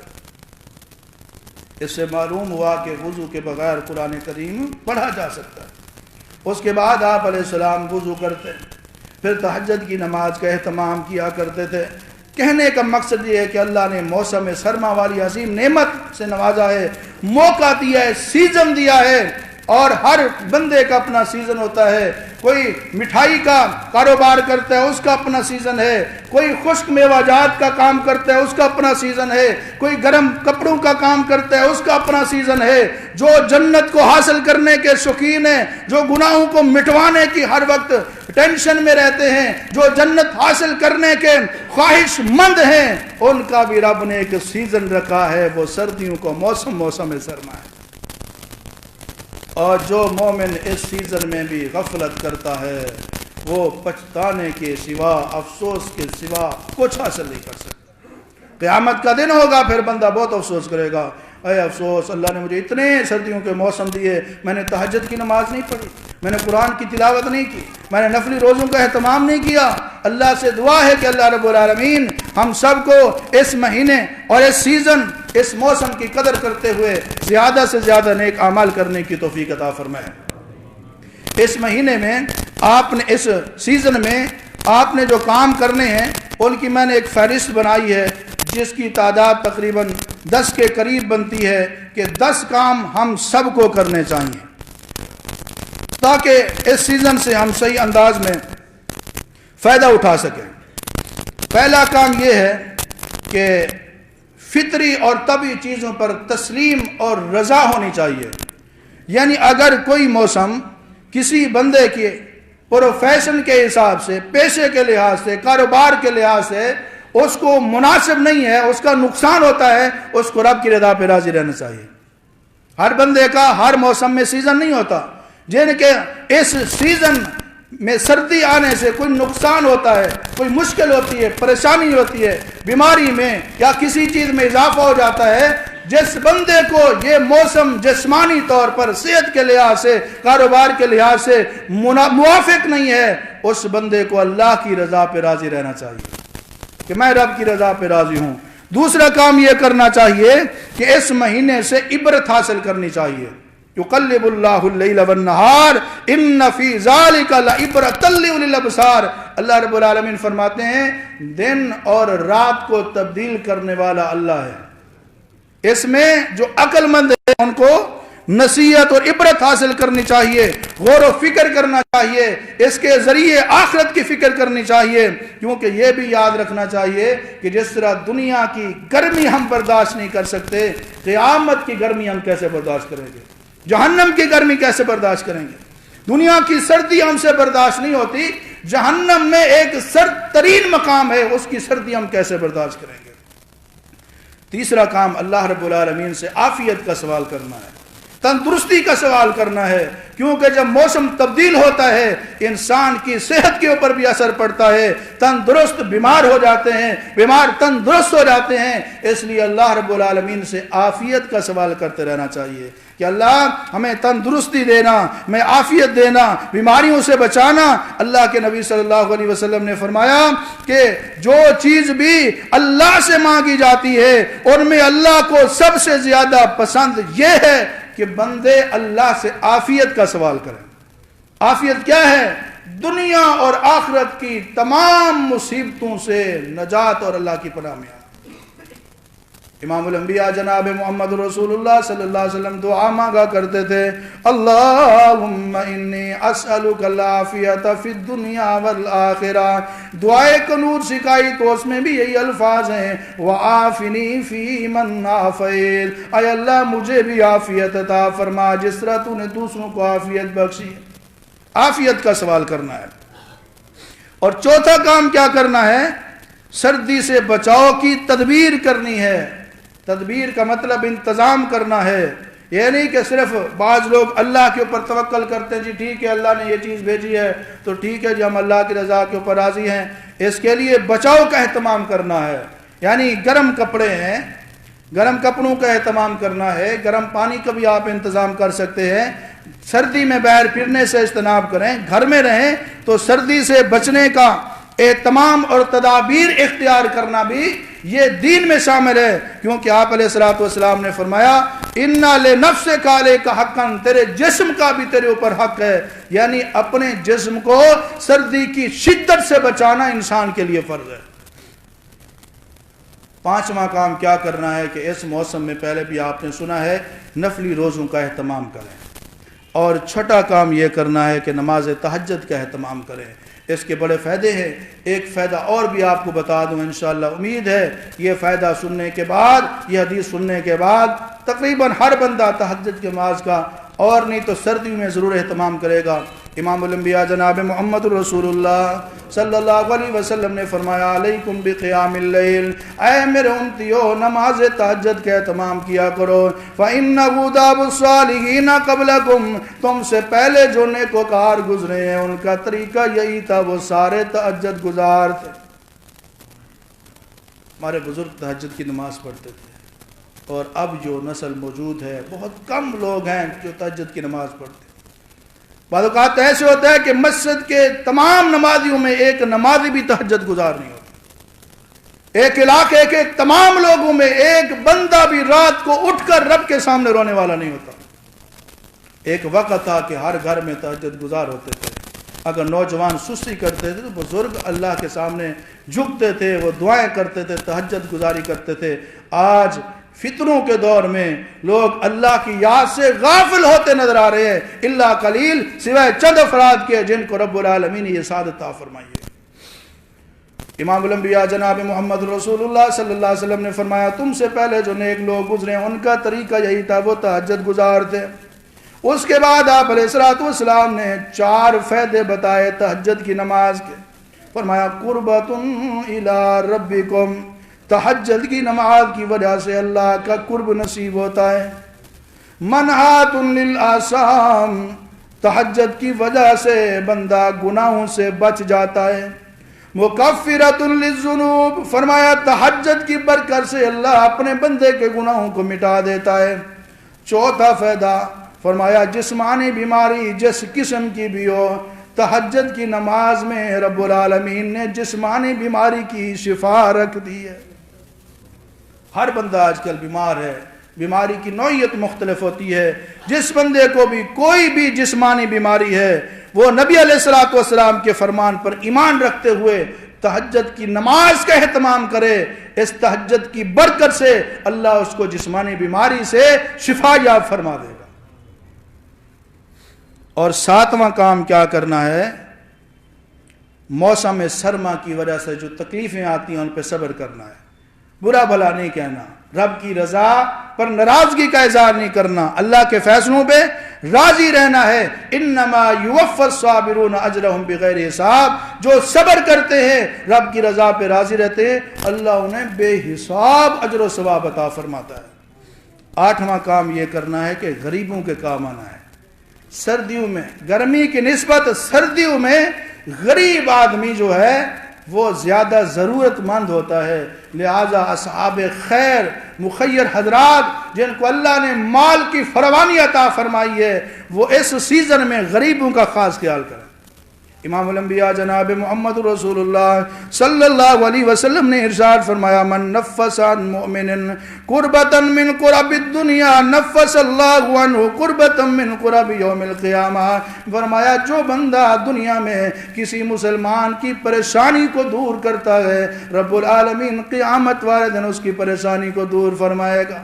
اس سے معلوم ہوا کہ وضو کے بغیر قرآن کریم پڑھا جا سکتا ہے۔ اس کے بعد آپ علیہ السلام وضو کرتے، پھر تہجد کی نماز کا اہتمام کیا کرتے تھے۔ کہنے کا مقصد یہ ہے کہ اللہ نے موسم سرما والی عظیم نعمت سے نوازا ہے، موقع دیا ہے، سیزن دیا ہے، اور ہر بندے کا اپنا سیزن ہوتا ہے۔ کوئی مٹھائی کا کاروبار کرتا ہے، اس کا اپنا سیزن ہے، کوئی خشک میوہ جات کا کام کرتا ہے، اس کا اپنا سیزن ہے، کوئی گرم کپڑوں کا کام کرتا ہے، اس کا اپنا سیزن ہے۔ جو جنت کو حاصل کرنے کے شوقین ہیں، جو گناہوں کو مٹوانے کی ہر وقت ٹینشن میں رہتے ہیں، جو جنت حاصل کرنے کے خواہش مند ہیں، ان کا بھی رب نے ایک سیزن رکھا ہے، وہ سردیوں کو موسم سرما ہے۔ اور جو مومن اس سیزن میں بھی غفلت کرتا ہے، وہ پچھتانے کے سوا، افسوس کے سوا کچھ حاصل نہیں کر سکتا۔ قیامت کا دن ہوگا، پھر بندہ بہت افسوس کرے گا، اے افسوس، اللہ نے مجھے اتنے سردیوں کے موسم دیے، میں نے تہجد کی نماز نہیں پڑھی، میں نے قرآن کی تلاوت نہیں کی، میں نے نفلی روزوں کا اہتمام نہیں کیا۔ اللہ سے دعا ہے کہ اللہ رب العالمین ہم سب کو اس مہینے اور اس سیزن، اس موسم کی قدر کرتے ہوئے زیادہ سے زیادہ نیک اعمال کرنے کی توفیق عطا فرمائے۔ اس مہینے میں آپ نے، اس سیزن میں آپ نے جو کام کرنے ہیں، ان کی میں نے ایک فہرست بنائی ہے، جس کی تعداد تقریباً 10 کے قریب بنتی ہے، کہ 10 کام ہم سب کو کرنے چاہیے تاکہ اس سیزن سے ہم صحیح انداز میں فائدہ اٹھا سکیں۔ پہلا کام یہ ہے کہ فطری اور طبعی چیزوں پر تسلیم اور رضا ہونی چاہیے۔ یعنی اگر کوئی موسم کسی بندے کے پروفیشن کے حساب سے، پیشے کے لحاظ سے، کاروبار کے لحاظ سے اس کو مناسب نہیں ہے، اس کا نقصان ہوتا ہے، اس کو رب کی رضا پہ راضی رہنا چاہیے۔ ہر بندے کا ہر موسم میں سیزن نہیں ہوتا، جن کے اس سیزن میں سردی آنے سے کوئی نقصان ہوتا ہے، کوئی مشکل ہوتی ہے، پریشانی ہوتی ہے، بیماری میں یا کسی چیز میں اضافہ ہو جاتا ہے، جس بندے کو یہ موسم جسمانی طور پر، صحت کے لحاظ سے، کاروبار کے لحاظ سے موافق نہیں ہے، اس بندے کو اللہ کی رضا پہ راضی رہنا چاہیے کہ میں رب کی رضا پہ راضی ہوں۔ دوسرا کام یہ کرنا چاہیے کہ اس مہینے سے عبرت حاصل کرنی چاہیے۔ یقلب اللہ اللیل والنہار ان فی ذالک لعبرۃ لأولی الابصار۔ اللہ رب العالمین فرماتے ہیں دن اور رات کو تبدیل کرنے والا اللہ ہے۔ اس میں جو عقل مند ہے ان کو نصیحت اور عبرت حاصل کرنی چاہیے، غور و فکر کرنا چاہیے، اس کے ذریعے آخرت کی فکر کرنی چاہیے، کیونکہ یہ بھی یاد رکھنا چاہیے کہ جس طرح دنیا کی گرمی ہم برداشت نہیں کر سکتے، قیامت کی گرمی ہم کیسے برداشت کریں گے، جہنم کی گرمی کیسے برداشت کریں گے۔ دنیا کی سردی ہم سے برداشت نہیں ہوتی، جہنم میں ایک سرد ترین مقام ہے، اس کی سردی ہم کیسے برداشت کریں گے۔ تیسرا کام اللہ رب العالمین سے عافیت کا سوال کرنا ہے۔ تندرستی کا سوال کرنا ہے، کیونکہ جب موسم تبدیل ہوتا ہے انسان کی صحت کے اوپر بھی اثر پڑتا ہے، تندرست بیمار ہو جاتے ہیں، بیمار تندرست ہو جاتے ہیں۔ اس لیے اللہ رب العالمین سے عافیت کا سوال کرتے رہنا چاہیے کہ اللہ ہمیں تندرستی دینا، ہمیں عافیت دینا، بیماریوں سے بچانا۔ اللہ کے نبی صلی اللہ علیہ وسلم نے فرمایا کہ جو چیز بھی اللہ سے مانگی جاتی ہے ان میں اللہ کو سب سے زیادہ پسند یہ ہے کہ بندے اللہ سے عافیت کا سوال کریں۔ عافیت کیا ہے؟ دنیا اور آخرت کی تمام مصیبتوں سے نجات اور اللہ کی پناہ میں۔ امام الانبیاء جناب محمد رسول اللہ صلی اللہ علیہ وسلم دعا مانگا کرتے تھے، اللہم انی اسألک العافیت فی الدنیا والآخرہ۔ دعائے قنوت سکھائی تو اس میں بھی یہی الفاظ ہیں، وعافنی فی من عافیت، اے اللہ مجھے بھی عافیت عطا فرما جس طرح تو نے دوسروں کو عافیت بخشی۔ عافیت کا سوال کرنا ہے۔ اور چوتھا کام کیا کرنا ہے؟ سردی سے بچاؤ کی تدبیر کرنی ہے۔ تدبیر کا مطلب انتظام کرنا ہے، یہ نہیں کہ صرف بعض لوگ اللہ کے اوپر توکل کرتے ہیں، جی ٹھیک ہے اللہ نے یہ چیز بھیجی ہے تو ٹھیک ہے جی ہم اللہ کی رضا کے اوپر راضی ہیں۔ اس کے لیے بچاؤ کا اہتمام کرنا ہے، یعنی گرم کپڑے ہیں، گرم کپڑوں کا اہتمام کرنا ہے، گرم پانی کا بھی آپ انتظام کر سکتے ہیں۔ سردی میں باہر پھرنے سے اجتناب کریں، گھر میں رہیں تو سردی سے بچنے کا اہتمام اور تدابیر اختیار کرنا بھی یہ دین میں شامل ہے، کیونکہ آپ علیہ الصلوۃ والسلام نے فرمایا اِنَّ لِنَفْسِكَ عَلَيْكَ حَقًّا، تیرے جسم کا بھی تیرے اوپر حق ہے، یعنی اپنے جسم کو سردی کی شدت سے بچانا انسان کے لیے فرض ہے۔ پانچواں کام کیا کرنا ہے کہ اس موسم میں پہلے بھی آپ نے سنا ہے نفلی روزوں کا اہتمام کریں، اور چھٹا کام یہ کرنا ہے کہ نماز تہجد کا اہتمام کریں۔ اس کے بڑے فائدے ہیں۔ ایک فائدہ اور بھی آپ کو بتا دوں انشاءاللہ، امید ہے یہ فائدہ سننے کے بعد، یہ حدیث سننے کے بعد تقریباً ہر بندہ تہجد کی نماز کا اور نہیں تو سردی میں ضرور اہتمام کرے گا۔ امام الانبیاء جناب محمد رسول اللہ صلی اللہ علیہ وسلم نے فرمایا علیکم بقیام اللیل، اے میرے امتیو نماز تہجد کا اہتمام کیا کرو، فإنہ داب الصالحین قبلکم، تم سے پہلے جو نیکوکار گزرے ہیں ان کا طریقہ یہی تھا، وہ سارے تہجد گزار تھے۔ ہمارے بزرگ تہجد کی نماز پڑھتے تھے، اور اب جو نسل موجود ہے بہت کم لوگ ہیں جو تہجد کی نماز پڑھتے ہیں۔ بعض اوقات ایسے ہوتا ہے کہ مسجد کے تمام نمازیوں میں ایک نمازی بھی تہجد گزار نہیں ہوتا، ایک علاقے کے تمام لوگوں میں ایک بندہ بھی رات کو اٹھ کر رب کے سامنے رونے والا نہیں ہوتا۔ ایک وقت تھا کہ ہر گھر میں تہجد گزار ہوتے تھے، اگر نوجوان سستی کرتے تھے تو بزرگ اللہ کے سامنے جھکتے تھے، وہ دعائیں کرتے تھے، تہجد گزاری کرتے تھے۔ آج فتنوں کے دور میں لوگ اللہ کی یاد سے غافل ہوتے نظر آ رہے ہیں، الا قلیل، سوائے چند افراد کے جن کو رب العالمین نے یہ سعادت عطا فرمائی ہے۔ امام الانبیاء جناب محمد رسول اللہ صلی اللہ علیہ وسلم نے فرمایا تم سے پہلے جو نیک لوگ گزرے ان کا طریقہ یہی تھا، وہ تہجد گزار تھے۔ اس کے بعد آپ علیہ الصلوۃ والسلام نے 4 فائدے بتائے تہجد کی نماز کے۔ فرمایا قربۃ الی ربکم، تہجد کی نماز کی وجہ سے اللہ کا قرب نصیب ہوتا ہے۔ منہات للآثام، تہجد کی وجہ سے بندہ گناہوں سے بچ جاتا ہے۔ مکفرۃ للذنوب، فرمایا تہجد کی برکت سے اللہ اپنے بندے کے گناہوں کو مٹا دیتا ہے۔ چوتھا فائدہ فرمایا جسمانی بیماری جس قسم کی بھی ہو، تہجد کی نماز میں رب العالمین نے جسمانی بیماری کی شفا رکھ دی ہے۔ ہر بندہ آج کل بیمار ہے، بیماری کی نوعیت مختلف ہوتی ہے۔ جس بندے کو بھی کوئی بھی جسمانی بیماری ہے وہ نبی علیہ الصلوۃ والسلام کے فرمان پر ایمان رکھتے ہوئے تہجد کی نماز کا اہتمام کرے، اس تہجد کی برکت سے اللہ اس کو جسمانی بیماری سے شفا یاب فرما دے گا۔ اور 7واں کام کیا کرنا ہے؟ موسم سرما کی وجہ سے جو تکلیفیں آتی ہیں ان پہ صبر کرنا ہے، برا بھلا نہیں کہنا، رب کی رضا پر ناراضگی کا اظہار نہیں کرنا، اللہ کے فیصلوں پہ راضی رہنا ہے۔ انما یوفی الصابرون اجرہم بغیر حساب، جو صبر کرتے ہیں رب کی رضا پہ راضی رہتے ہیں، اللہ انہیں بے حساب اجر و ثواب عطا فرماتا ہے۔ 8واں کام یہ کرنا ہے کہ غریبوں کے کام آنا ہے. سردیوں میں گرمی کی نسبت سردیوں میں غریب آدمی جو ہے وہ زیادہ ضرورت مند ہوتا ہے. لہذا اصحاب خیر مخیر حضرات جن کو اللہ نے مال کی فراوانی عطا فرمائی ہے وہ اس سیزن میں غریبوں کا خاص خیال کریں. امام الانبیاء جناب محمد رسول اللہ صلی اللہ علیہ وسلم نے ارشاد فرمایا من نفس عن مؤمن قربتا من قرب الدنیا نفس اللہ عنہ قربتا من قرب یوم القیامہ. فرمایا جو بندہ دنیا میں کسی مسلمان کی پریشانی کو دور کرتا ہے رب العالمین قیامت والے دن اس کی پریشانی کو دور فرمائے گا.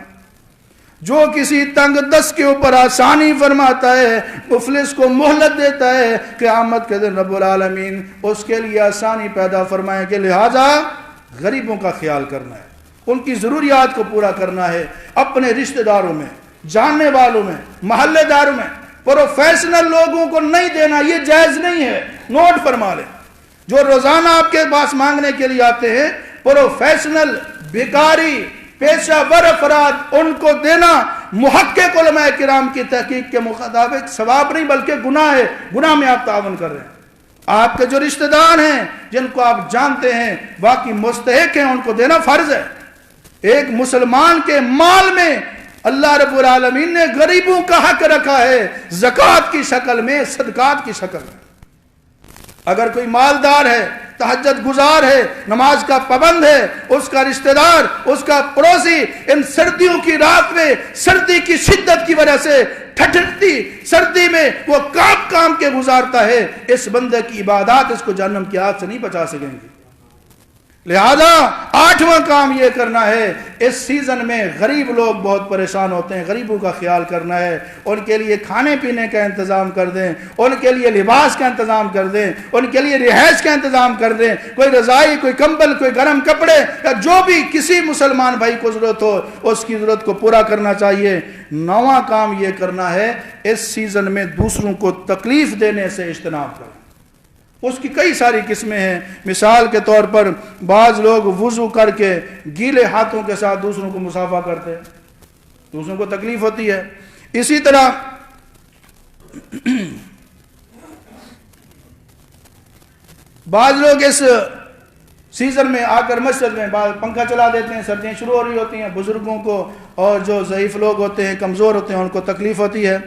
جو کسی تنگ دست کے اوپر آسانی فرماتا ہے مفلس کو مہلت دیتا ہے قیامت کے دن رب العالمین اس کے لیے آسانی پیدا فرمائے کہ لہذا غریبوں کا خیال کرنا ہے, ان کی ضروریات کو پورا کرنا ہے. اپنے رشتہ داروں میں, جاننے والوں میں, محلے داروں میں پروفیشنل لوگوں کو نہیں دینا, یہ جائز نہیں ہے. نوٹ فرما لیں, جو روزانہ آپ کے پاس مانگنے کے لیے آتے ہیں پروفیشنل بھکاری پیشہ ور افراد ان کو دینا محقق علماء کرام کی تحقیق کے مطابق ثواب نہیں بلکہ گناہ ہے. گناہ میں آپ تعاون کر رہے ہیں. آپ کے جو رشتہ دار ہیں جن کو آپ جانتے ہیں واقعی مستحق ہیں ان کو دینا فرض ہے. ایک مسلمان کے مال میں اللہ رب العالمین نے غریبوں کا حق رکھا ہے زکوٰۃ کی شکل میں, صدقات کی شکل میں. اگر کوئی مالدار ہے, تہجد گزار ہے, نماز کا پابند ہے, اس کا رشتہ دار, اس کا پڑوسی ان سردیوں کی رات میں سردی کی شدت کی وجہ سے ٹھٹھتی سردی میں وہ کام کے گزارتا ہے, اس بندے کی عبادات اس کو جہنم کی آگ سے نہیں بچا سکیں گی. لہذا 8واں کام یہ کرنا ہے, اس سیزن میں غریب لوگ بہت پریشان ہوتے ہیں, غریبوں کا خیال کرنا ہے. ان کے لیے کھانے پینے کا انتظام کر دیں, ان کے لیے لباس کا انتظام کر دیں, ان کے لیے رہائش کا انتظام کر دیں. کوئی رضائی, کوئی کمبل, کوئی گرم کپڑے یا جو بھی کسی مسلمان بھائی کو ضرورت ہو اس کی ضرورت کو پورا کرنا چاہیے. 9واں کام یہ کرنا ہے اس سیزن میں دوسروں کو تکلیف دینے سے اجتناب کریں. اس کی کئی ساری قسمیں ہیں. مثال کے طور پر بعض لوگ وضو کر کے گیلے ہاتھوں کے ساتھ دوسروں کو مصافحہ کرتے ہیں, دوسروں کو تکلیف ہوتی ہے. اسی طرح بعض لوگ اس سیزن میں آ کر مسجد میں پنکھا چلا دیتے ہیں, سردیاں شروع ہو رہی ہوتی ہیں, بزرگوں کو اور جو ضعیف لوگ ہوتے ہیں, کمزور ہوتے ہیں, ان کو تکلیف ہوتی ہے.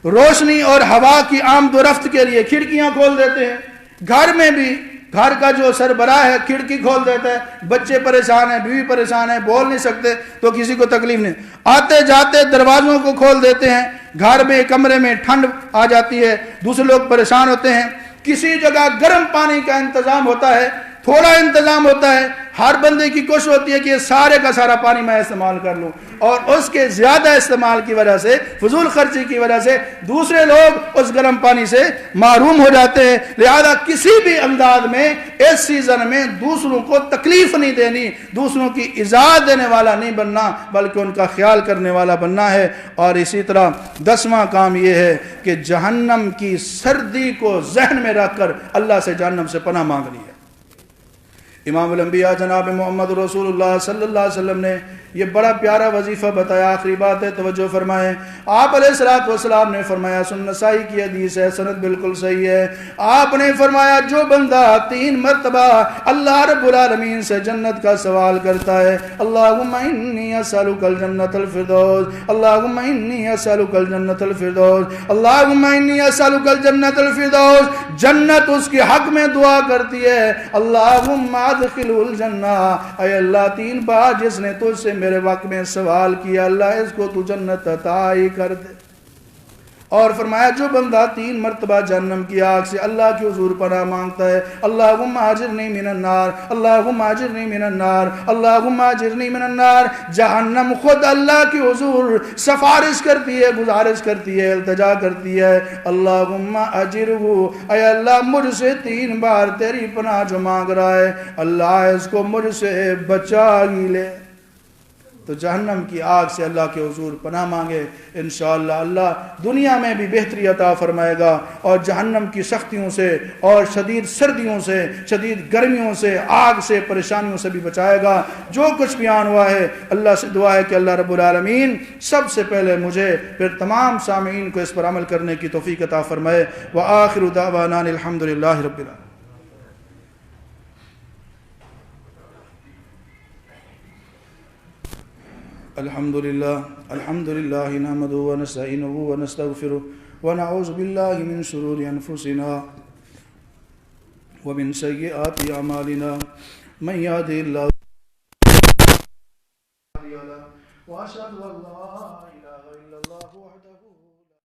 روشنی اور ہوا کی آمد و رفت کے لیے کھڑکیاں کھول دیتے ہیں. گھر میں بھی گھر کا جو سربراہ ہے کھڑکی کھول دیتا ہے, بچے پریشان ہیں, بیوی پریشان ہے, بول نہیں سکتے تو کسی کو تکلیف نہیں. آتے جاتے دروازوں کو کھول دیتے ہیں, گھر میں کمرے میں ٹھنڈ آ جاتی ہے, دوسرے لوگ پریشان ہوتے ہیں. کسی جگہ گرم پانی کا انتظام ہوتا ہے, تھوڑا انتظام ہوتا ہے, ہر بندے کی کوشش ہوتی ہے کہ یہ سارے کا سارا پانی میں استعمال کر لوں, اور اس کے زیادہ استعمال کی وجہ سے, فضول خرچی کی وجہ سے دوسرے لوگ اس گرم پانی سے محروم ہو جاتے ہیں. لہذا کسی بھی انداز میں اس سیزن میں دوسروں کو تکلیف نہیں دینی, دوسروں کی اجازت دینے والا نہیں بننا بلکہ ان کا خیال کرنے والا بننا ہے. اور اسی طرح 10واں کام یہ ہے کہ جہنم کی سردی کو ذہن میں رکھ کر اللہ سے جہنم سے پناہ مانگنی ہے. امام الانبیاء جناب محمد رسول اللہ صلی اللہ علیہ وسلم نے یہ بڑا پیارا وظیفہ بتایا. آخری بات ہے, توجہ فرمائیں. آپ علیہ الصلوۃ والسلام نے فرمایا, سنن نسائی کی حدیث ہے, سند بالکل صحیح ہے, آپ نے فرمایا جو بندہ 3 مرتبہ اللہ رب العالمین سے جنت کا سوال کرتا ہے, اللہم انی اسألک الجنت الفردوس, اللہم انی اسألک الجنت الفردوس, اللہم انی اسألک الجنت الفردوس, جنت اس کے حق میں دعا کرتی ہے, اللہم ادخلہ الجنہ, اے اللہ 3 بار جس نے تجھ سے میرے وقت میں سوال کیا اللہ اس کو تو جنت عطا ہی کر دے. اور فرمایا جو بندہ 3 مرتبہ جہنم کی آگ سے اللہ کے حضور پناہ مانگتا ہے, اللہم اجرنی من النار, اللہم اجرنی من النار, اللہم اجرنی من النار, جہنم خود اللہ کے حضور سفارش کرتی ہے, گزارش کرتی ہے, التجا کرتی ہے, اللہم اجرہو, اے اللہ مجھ سے 3 بار تیری پناہ جو مانگ رہا ہے اللہ اس کو مجھ سے بچا ہی لے. تو جہنم کی آگ سے اللہ کے حضور پناہ مانگے، انشاءاللہ اللہ دنیا میں بھی بہتری عطا فرمائے گا، اور جہنم کی سختیوں سے اور شدید سردیوں سے، شدید گرمیوں سے، آگ سے، پریشانیوں سے بھی بچائے گا۔ جو کچھ بیان ہوا ہے اللہ سے دعا ہے کہ اللہ رب العالمین سب سے پہلے مجھے پھر تمام سامعین کو اس پر عمل کرنے کی توفیق عطا فرمائے۔ وآخر دعوانا الحمدللہ رب العالمین۔ الحمد لله نحمده ونستعينه ونستغفره ونعوذ بالله من شرور أنفسنا ومن سيئات أعمالنا من يهده الله وأشهد أن لا